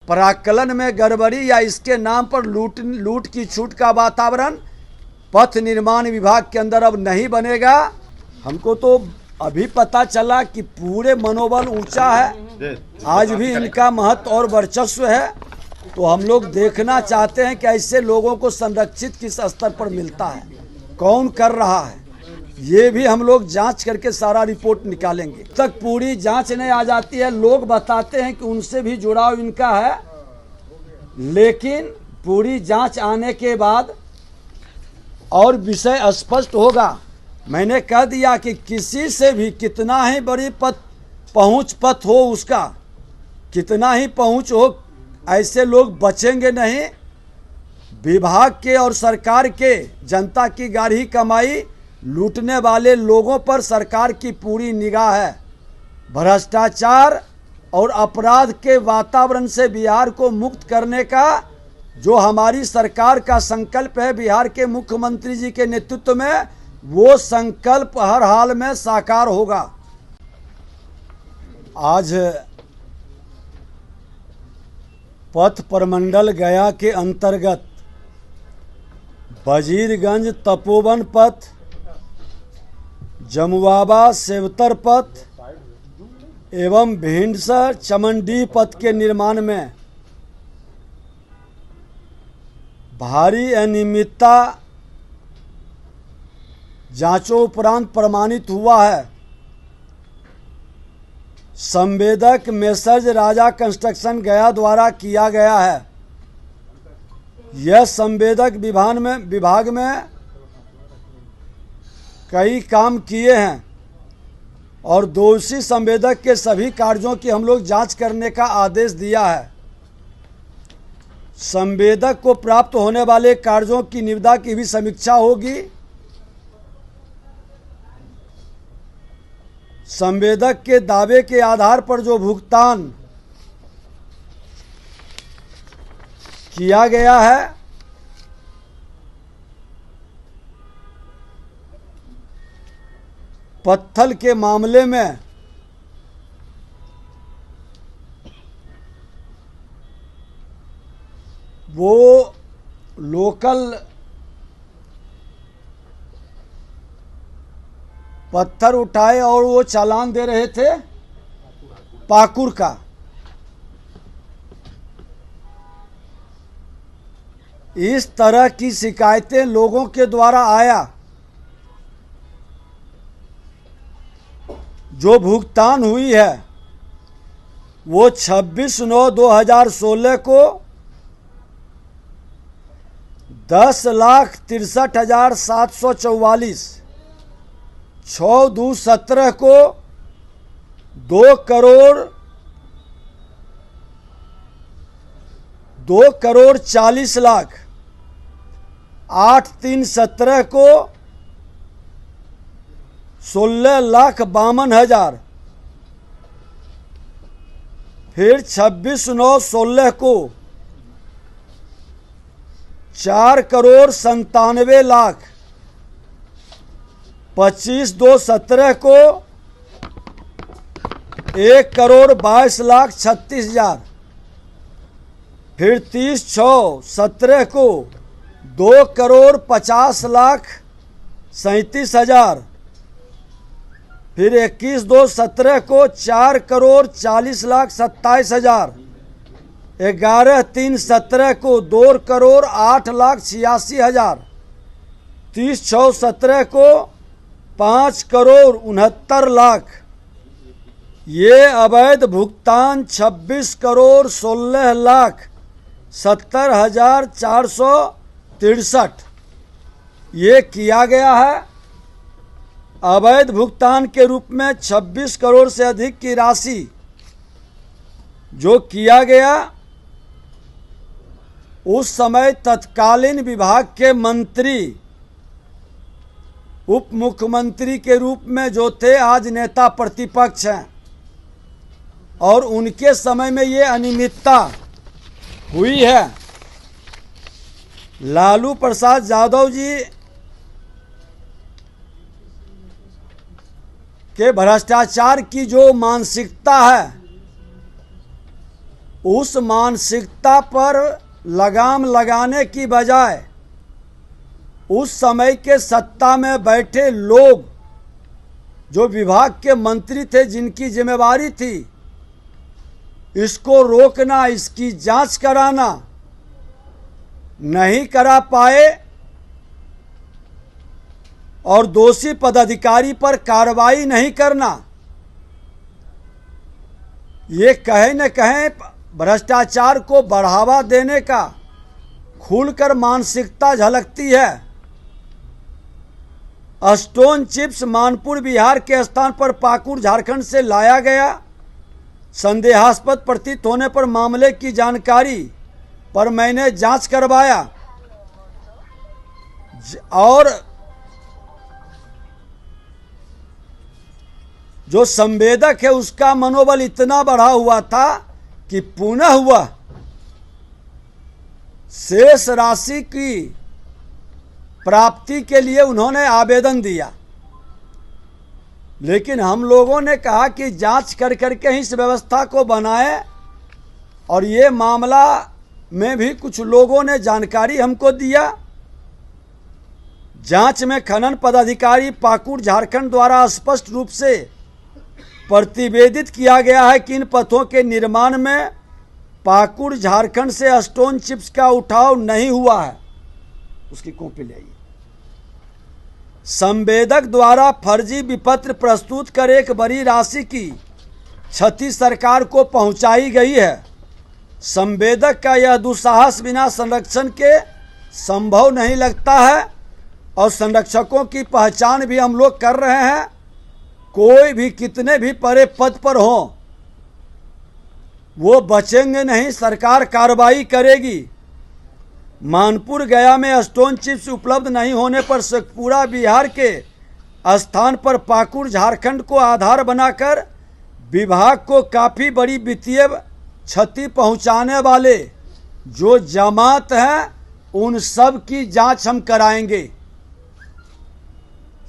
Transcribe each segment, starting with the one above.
प्राक्कलन में गड़बड़ी या इसके नाम पर लूट की छूट का वातावरण पथ निर्माण विभाग के अंदर अब नहीं बनेगा। हमको तो अभी पता चला कि पूरे मनोबल ऊंचा है, आज भी इनका महत्व और वर्चस्व है। तो हम लोग देखना चाहते हैं कि ऐसे लोगों को संरक्षित किस स्तर पर मिलता है, कौन कर रहा है, ये भी हम लोग जांच करके सारा रिपोर्ट निकालेंगे। तक पूरी जांच नहीं आ जाती है, लोग बताते हैं कि उनसे भी जुड़ाव इनका है, लेकिन पूरी जांच आने के बाद और विषय स्पष्ट होगा। मैंने कह दिया कि किसी से भी कितना ही बड़ी पहुंच पथ हो, उसका कितना ही पहुंच हो, ऐसे लोग बचेंगे नहीं। विभाग के और सरकार के जनता की गाढ़ी कमाई लूटने वाले लोगों पर सरकार की पूरी निगाह है। भ्रष्टाचार और अपराध के वातावरण से बिहार को मुक्त करने का जो हमारी सरकार का संकल्प है, बिहार के मुख्यमंत्री जी के नेतृत्व में, वो संकल्प हर हाल में साकार होगा। आज पथ प्रमंडल गया के अंतर्गत वजीरगंज तपोवन पथ, जमुआबा सेवतर पथ एवं भिंडसर चमनडीह पथ के निर्माण में भारी अनियमितता जांचों उपरांत प्रमाणित हुआ है। संवेदक मेसर्ज राजा कंस्ट्रक्शन गया द्वारा किया गया है। यह संवेदक विभाग में कई काम किए हैं और दोषी संवेदक के सभी कार्यों की हम लोग जांच करने का आदेश दिया है। संवेदक को प्राप्त होने वाले कार्यों की निविदा की भी समीक्षा होगी। संवेदक के दावे के आधार पर जो भुगतान किया गया है, पत्थल के मामले में वो लोकल पत्थर उठाए और वो चालान दे रहे थे पाकुड़ का। इस तरह की शिकायतें लोगों के द्वारा आया। जो भुगतान हुई है वो 26/9/2016 को 10,63,744, 6/2/17 को 2,40,00,000, 8/3/17 को 16,52,000, फिर 26/9/16 को 4,97,00,000, 25/2/17 को 1,22,36,000, फिर 30/6/17 को 2,50,37,000, फिर 21/2/17 को 4,40,27,000, 11/3/17 को 2,08,86,000, 30/6/17 को 5,69,00,000। ये अवैध भुगतान 26,16,70,463 ये किया गया है। अवैध भुगतान के रूप में 26 करोड़ से अधिक की राशि जो किया गया, उस समय तत्कालीन विभाग के मंत्री उप मुख्यमंत्री के रूप में जो थे, आज नेता प्रतिपक्ष हैं, और उनके समय में ये अनियमितता हुई है। लालू प्रसाद यादव जी के भ्रष्टाचार की जो मानसिकता है, उस मानसिकता पर लगाम लगाने की बजाय उस समय के सत्ता में बैठे लोग, जो विभाग के मंत्री थे, जिनकी जिम्मेवारी थी इसको रोकना, इसकी जांच कराना, नहीं करा पाए और दोषी पदाधिकारी पर कार्रवाई नहीं करना। ये कहीं न कहीं भ्रष्टाचार को बढ़ावा देने का खुलकर मानसिकता झलकती है। स्टोन चिप्स मानपुर बिहार के स्थान पर पाकुड़ झारखंड से लाया गया। संदेहास्पद प्रतीत होने पर मामले की जानकारी पर मैंने जांच करवाया और जो संवेदक है उसका मनोबल इतना बढ़ा हुआ था कि पुनः वह शेष राशि की प्राप्ति के लिए उन्होंने आवेदन दिया। लेकिन हम लोगों ने कहा कि जांच कर करके ही इस व्यवस्था को बनाए, और ये मामला में भी कुछ लोगों ने जानकारी हमको दिया। जांच में खनन पदाधिकारी पाकुड़ झारखंड द्वारा स्पष्ट रूप से प्रतिवेदित किया गया है कि इन पथों के निर्माण में पाकुड़ झारखंड से स्टोन चिप्स का उठाव नहीं हुआ है। उसकी कॉपी ले आइए। संवेदक द्वारा फर्जी विपत्र प्रस्तुत कर एक बड़ी राशि की क्षति सरकार को पहुंचाई गई है। संवेदक का यह दुस्साहस बिना संरक्षण के संभव नहीं लगता है और संरक्षकों की पहचान भी हम लोग कर रहे हैं। कोई भी कितने भी बड़े पद पर हो वो बचेंगे नहीं, सरकार कार्रवाई करेगी। मानपुर गया में स्टोन चिप्स उपलब्ध नहीं होने पर शेखपुरा बिहार के स्थान पर पाकुड़ झारखंड को आधार बनाकर विभाग को काफ़ी बड़ी वित्तीय क्षति पहुंचाने वाले जो जमात हैं उन सब की जांच हम कराएंगे।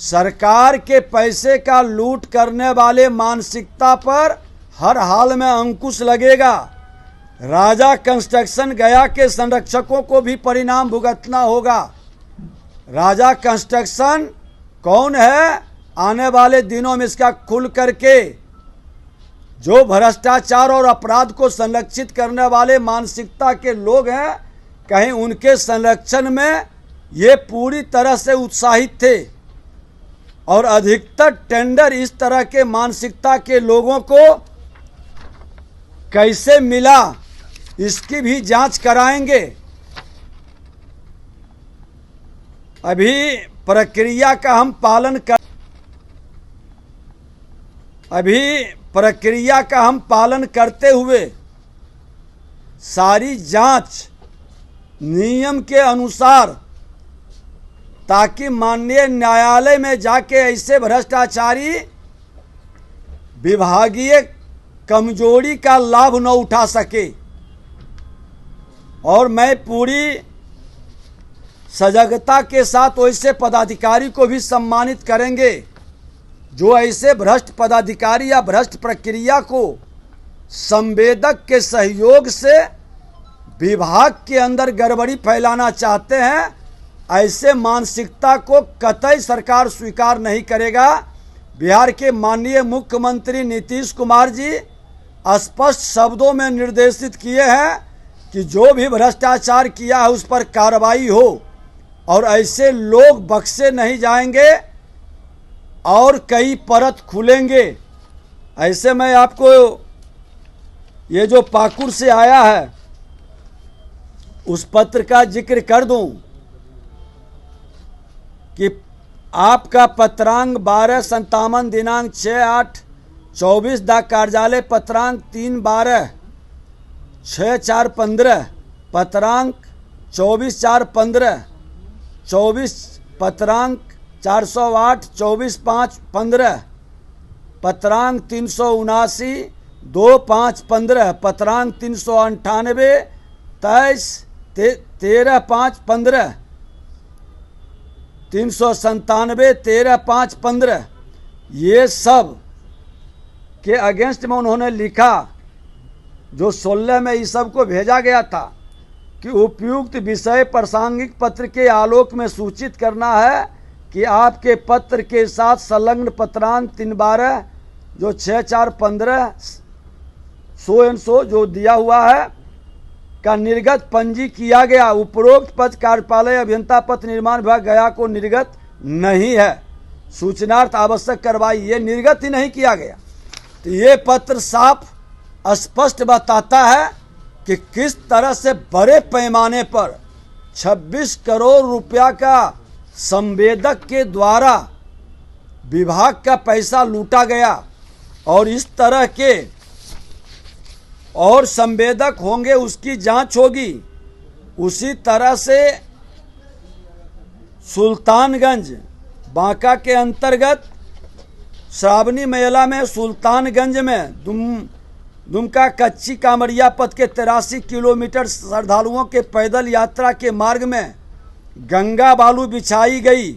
सरकार के पैसे का लूट करने वाले मानसिकता पर हर हाल में अंकुश लगेगा। राजा कंस्ट्रक्शन गया के संरक्षकों को भी परिणाम भुगतना होगा। राजा कंस्ट्रक्शन कौन है? आने वाले दिनों में इसका खुल करके जो भ्रष्टाचार और अपराध को संरक्षित करने वाले मानसिकता के लोग हैं, कहीं उनके संरक्षण में ये पूरी तरह से उत्साहित थे और अधिकतर टेंडर इस तरह के मानसिकता के लोगों को कैसे मिला इसकी भी जांच कराएंगे। अभी प्रक्रिया का हम पालन करते हुए सारी जांच नियम के अनुसार, ताकि माननीय न्यायालय में जाके ऐसे भ्रष्टाचारी विभागीय कमजोरी का लाभ न उठा सके। और मैं पूरी सजगता के साथ वैसे पदाधिकारी को भी सम्मानित करेंगे जो ऐसे भ्रष्ट पदाधिकारी या भ्रष्ट प्रक्रिया को संवेदक के सहयोग से विभाग के अंदर गड़बड़ी फैलाना चाहते हैं। ऐसे मानसिकता को कतई सरकार स्वीकार नहीं करेगा। बिहार के माननीय मुख्यमंत्री नीतीश कुमार जी स्पष्ट शब्दों में निर्देशित किए हैं कि जो भी भ्रष्टाचार किया है उस पर कार्रवाई हो और ऐसे लोग बख्शे नहीं जाएंगे और कई परत खुलेंगे। ऐसे मैं आपको ये जो पाकुड़ से आया है उस पत्र का जिक्र कर दूं कि आपका पत्रांक 12/57 दिनांक 6/8/24 दा कार्यालय पत्रांक 3/12 6/4/15 पत्रांक 24/4/15 24 पत्रांक 408/24/5/15 पत्रांक 379 2/5/15 पत्रांक 398 23 13/5/15 397 13/5/15 ये सब के अगेंस्ट में उन्होंने लिखा जो 16 में इस सब को भेजा गया था कि उपयुक्त विषय प्रासंगिक पत्र के आलोक में सूचित करना है कि आपके पत्र के साथ संलग्न पत्रांत 3/12 जो 6/4/15 100 जो दिया हुआ है का निर्गत पंजी किया गया। उपरोक्त पद कार्यपालय अभियंता पथ निर्माण विभाग गया को निर्गत नहीं है। सूचनार्थ आवश्यक कार्रवाई, ये निर्गत ही नहीं किया गया। तो ये पत्र साफ स्पष्ट बताता है कि किस तरह से बड़े पैमाने पर 26 करोड़ रुपया का संवेदक के द्वारा विभाग का पैसा लूटा गया। और इस तरह के और संवेदक होंगे, उसकी जांच होगी। उसी तरह से सुल्तानगंज बांका के अंतर्गत श्रावणी मेला में सुल्तानगंज में दुमका कच्ची कामरिया पथ के 83 किलोमीटर श्रद्धालुओं के पैदल यात्रा के मार्ग में गंगा बालू बिछाई गई,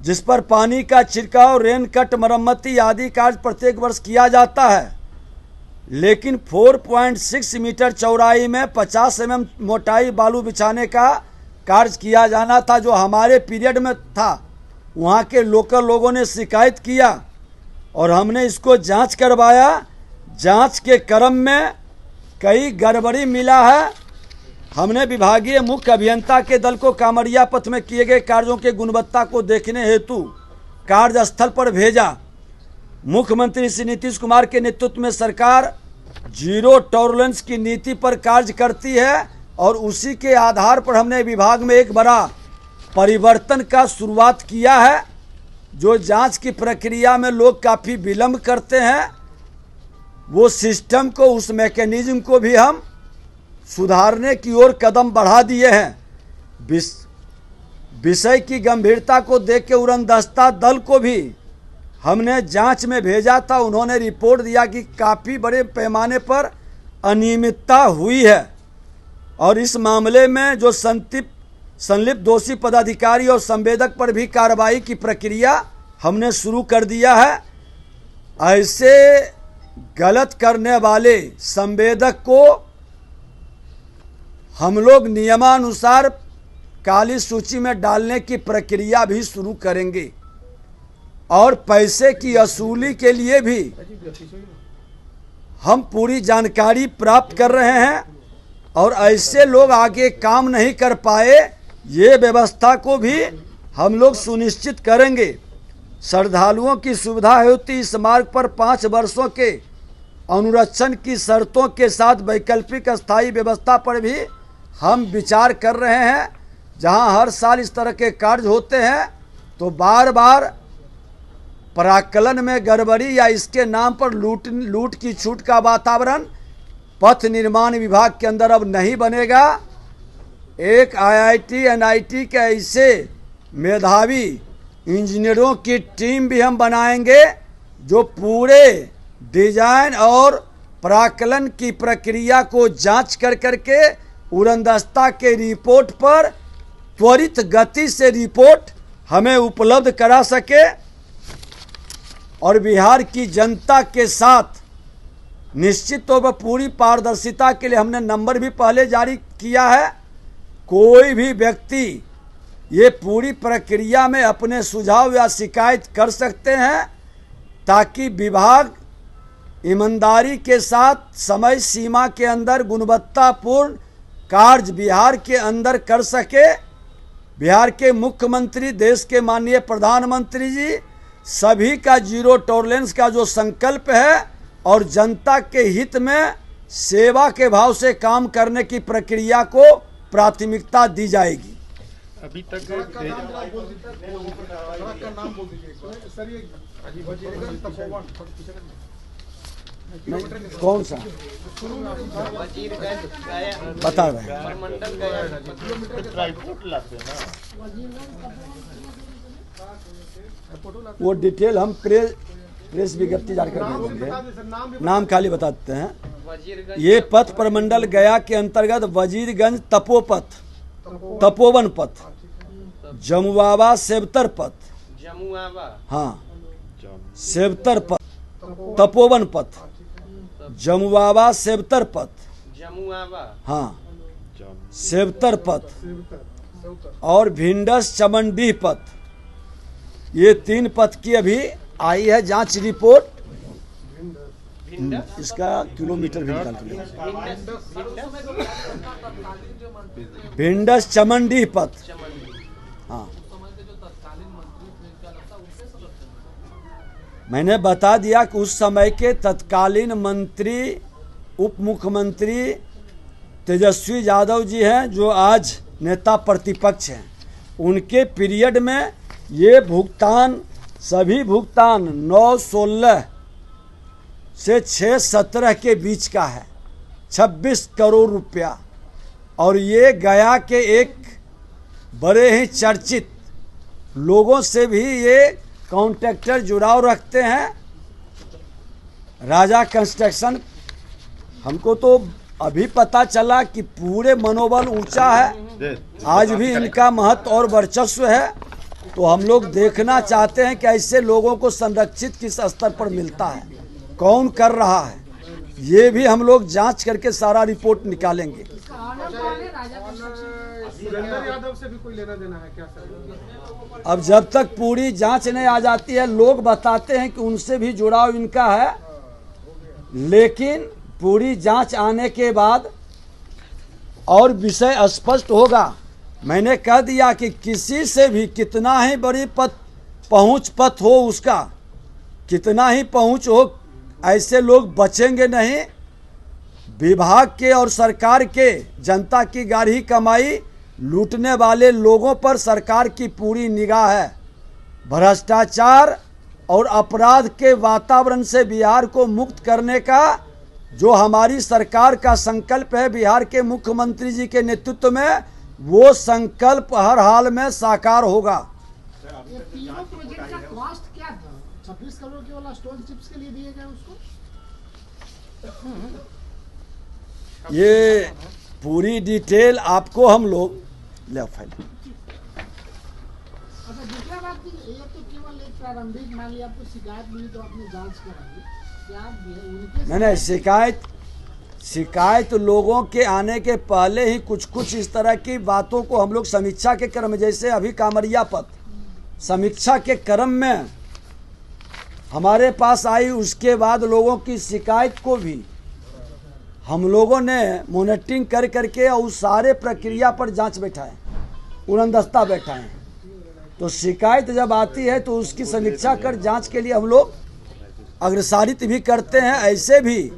जिस पर पानी का छिड़काव, रेन कट मरम्मती आदि कार्य प्रत्येक वर्ष किया जाता है। लेकिन 4.6 मीटर चौड़ाई में 50 mm मोटाई बालू बिछाने का कार्य किया जाना था, जो हमारे पीरियड में था। वहाँ के लोकल लोगों ने शिकायत किया और हमने इसको जांच करवाया। जांच के क्रम में कई गड़बड़ी मिला है। हमने विभागीय मुख्य अभियंता के दल को कामरिया पथ में किए गए कार्यों के गुणवत्ता को देखने हेतु कार्यस्थल पर भेजा। मुख्यमंत्री श्री नीतीश कुमार के नेतृत्व में सरकार जीरो टॉलरेंस की नीति पर कार्य करती है और उसी के आधार पर हमने विभाग में एक बड़ा परिवर्तन का शुरुआत किया है। जो जांच की प्रक्रिया में लोग काफ़ी विलंब करते हैं, वो सिस्टम को, उस मैकेनिज्म को भी हम सुधारने की ओर कदम बढ़ा दिए हैं। विषय की गंभीरता को देख के उड़नदस्ता दल को भी हमने जांच में भेजा था। उन्होंने रिपोर्ट दिया कि काफ़ी बड़े पैमाने पर अनियमितता हुई है और इस मामले में जो संलिप्त दोषी पदाधिकारी और संवेदक पर भी कार्रवाई की प्रक्रिया हमने शुरू कर दिया है। ऐसे गलत करने वाले संवेदक को हम लोग नियमानुसार काली सूची में डालने की प्रक्रिया भी शुरू करेंगे और पैसे की वसूली के लिए भी हम पूरी जानकारी प्राप्त कर रहे हैं और ऐसे लोग आगे काम नहीं कर पाए, ये व्यवस्था को भी हम लोग सुनिश्चित करेंगे। श्रद्धालुओं की सुविधा हेतु इस मार्ग पर 5 वर्षों के अनुरक्षण की शर्तों के साथ वैकल्पिक स्थायी व्यवस्था पर भी हम विचार कर रहे हैं। जहां हर साल इस तरह के कार्य होते हैं तो बार बार प्राक्कलन में गड़बड़ी या इसके नाम पर लूट की छूट का वातावरण पथ निर्माण विभाग के अंदर अब नहीं बनेगा। एक IIT NIT के ऐसे मेधावी इंजीनियरों की टीम भी हम बनाएंगे जो पूरे डिजाइन और प्राक्कलन की प्रक्रिया को जांच कर करके उड़नदस्ता के रिपोर्ट पर त्वरित गति से रिपोर्ट हमें उपलब्ध करा सके और बिहार की जनता के साथ निश्चित तौर पर पूरी पारदर्शिता के लिए हमने नंबर भी पहले जारी किया है। कोई भी व्यक्ति ये पूरी प्रक्रिया में अपने सुझाव या शिकायत कर सकते हैं ताकि विभाग ईमानदारी के साथ समय सीमा के अंदर गुणवत्तापूर्ण कार्य बिहार के अंदर कर सके। बिहार के मुख्यमंत्री, देश के माननीय प्रधानमंत्री जी सभी का जीरो टॉलरेंस का जो संकल्प है और जनता के हित में सेवा के भाव से काम करने की प्रक्रिया को प्राथमिकता दी जाएगी। अभी तक कौन सा बता रहे हैं? वो डिटेल हम प्रेस विज्ञप्ति जारी कर देंगे। नाम खाली बताते हैं। ये पथ प्रमंडल गया के अंतर्गत वजीरगंज तपोवन पथ, जमुआवा सेवतर पथ, हाँ सेवतर पथ, तपोवन पथ, जमुआवा सेवतर पथ, जमुआवा, हाँ सेवतर पथ और भिंडस चमनडीह पथ, ये 3 पथ की अभी आई है जांच रिपोर्ट। इसका किलोमीटर भी निकाल के भिंडस चमनडीह पथ, हाँ मैंने बता दिया कि उस समय के तत्कालीन मंत्री उप मुख्यमंत्री तेजस्वी यादव जी हैं, जो आज नेता प्रतिपक्ष हैं। उनके पीरियड में ये भुगतान, सभी भुगतान 9-16 से 6-17 के बीच का है, 26 करोड़ रुपया। और ये गया के एक बड़े ही चर्चित लोगों से भी ये कॉन्ट्रैक्टर जुड़ाव रखते हैं, राजा कंस्ट्रक्शन। हमको तो अभी पता चला कि पूरे मनोबल ऊंचा है, आज भी इनका महत्व और वर्चस्व है। तो हम लोग देखना चाहते हैं कि ऐसे लोगों को संरक्षित किस स्तर पर मिलता है, कौन कर रहा है, ये भी हम लोग जांच करके सारा रिपोर्ट निकालेंगे। सुरेंद्र यादव से भी कोई लेना देना है क्या सर? अब जब तक पूरी जांच नहीं आ जाती है, लोग बताते हैं कि उनसे भी जुड़ाव इनका है, लेकिन पूरी जांच आने के बाद और विषय स्पष्ट होगा। मैंने कह दिया कि किसी से भी कितना ही बड़ी पहुंच पथ हो, उसका कितना ही पहुंच हो, ऐसे लोग बचेंगे नहीं। विभाग के और सरकार के जनता की गाढ़ी कमाई लूटने वाले लोगों पर सरकार की पूरी निगाह है। भ्रष्टाचार और अपराध के वातावरण से बिहार को मुक्त करने का जो हमारी सरकार का संकल्प है, बिहार के मुख्यमंत्री जी के नेतृत्व में, वो संकल्प हर हाल में साकार होगा। ये तीनों प्रोजेक्ट का कॉस्ट क्या था? 26 करोड़ केवल स्टोन चिप्स के लिए दिए गए उसको? ये पूरी डिटेल आपको हम लोग ले फाइल। अच्छा, दूसरा बात कि ये तो केवल एक प्रारंभिक, मान लिया आपको शिकायत मिली तो आपने जांच कराई, क्या उनके नहीं, शिकायत लोगों के आने के पहले ही कुछ इस तरह की बातों को हम लोग समीक्षा के क्रम में, जैसे अभी कामरिया पथ समीक्षा के क्रम में हमारे पास आई, उसके बाद लोगों की शिकायत को भी हम लोगों ने मॉनिटरिंग कर करके और उस सारे प्रक्रिया पर जांच बैठाए, उड़नदस्ता बैठाए। तो शिकायत जब आती है तो उसकी समीक्षा कर जांच के लिए हम लोग अग्रसारित भी करते हैं। ऐसे भी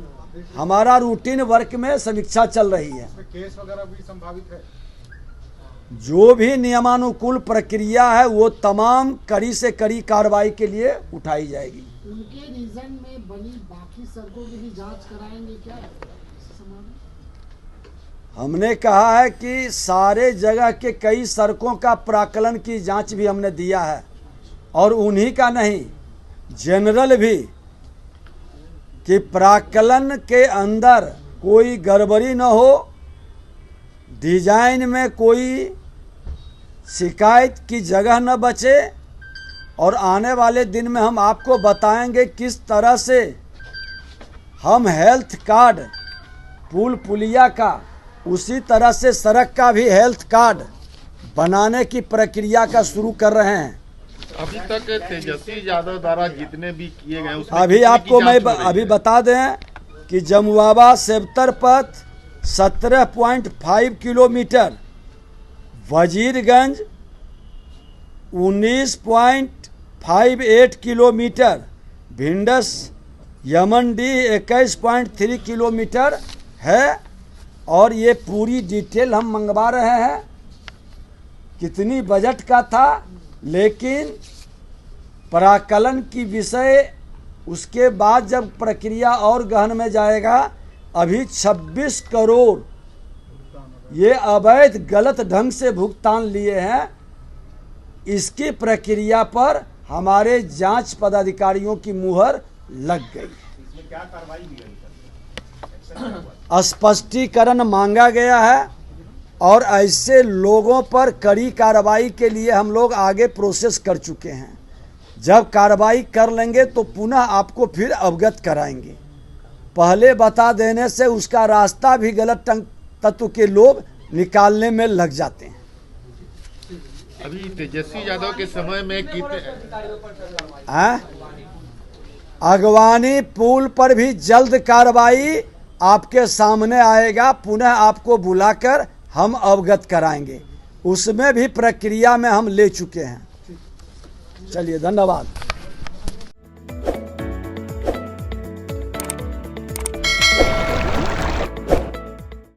हमारा रूटीन वर्क में समीक्षा चल रही है। केस वगैरह भी संभावित है? जो भी नियमानुकूल प्रक्रिया है वो तमाम कड़ी से कड़ी कार्रवाई के लिए उठाई जाएगी। उनके रीजन में बनी बाकी सड़कों की भी जांच कराएंगे क्या? हमने कहा है कि सारे जगह के कई सड़कों का प्राकलन की जांच भी हमने दिया है, और उन्हीं का नहीं, जनरल भी, कि प्राकलन के अंदर कोई गड़बड़ी न हो, डिजाइन में कोई शिकायत की जगह न बचे। और आने वाले दिन में हम आपको बताएंगे किस तरह से हम हेल्थ कार्ड पुल पुलिया का, उसी तरह से सड़क का भी हेल्थ कार्ड बनाने की प्रक्रिया का शुरू कर रहे हैं। अभी तक तेजस्वी यादव द्वारा जितने भी किए गए उसमें अभी आपको मैं अभी बता दें कि जमुआवा सेवतर पथ 17.5 किलोमीटर, वजीरगंज 19.58 किलोमीटर, भिंडस यमनडीह 21.3 किलोमीटर है। और ये पूरी डिटेल हम मंगवा रहे हैं, कितनी बजट का था, लेकिन प्राकलन की विषय उसके बाद जब प्रक्रिया और गहन में जाएगा। अभी 26 करोड़ ये अवैध गलत ढंग से भुगतान लिए हैं। इसकी प्रक्रिया पर हमारे जांच पदाधिकारियों की मुहर लग गई। क्या कार्रवाई की गई? स्पष्टीकरण मांगा गया है, और ऐसे लोगों पर कड़ी कार्रवाई के लिए हम लोग आगे प्रोसेस कर चुके हैं। जब कार्रवाई कर लेंगे तो पुनः आपको फिर अवगत कराएंगे। पहले बता देने से उसका रास्ता भी गलत तत्व के लोग निकालने में लग जाते हैं। अभी तेजस्वी यादव के समय में कितने अगवानी पुल पर भी जल्द कार्रवाई आपके सामने आएगा, पुनः आपको बुलाकर हम अवगत कराएंगे। उसमें भी प्रक्रिया में हम ले चुके हैं। चलिए, धन्यवाद।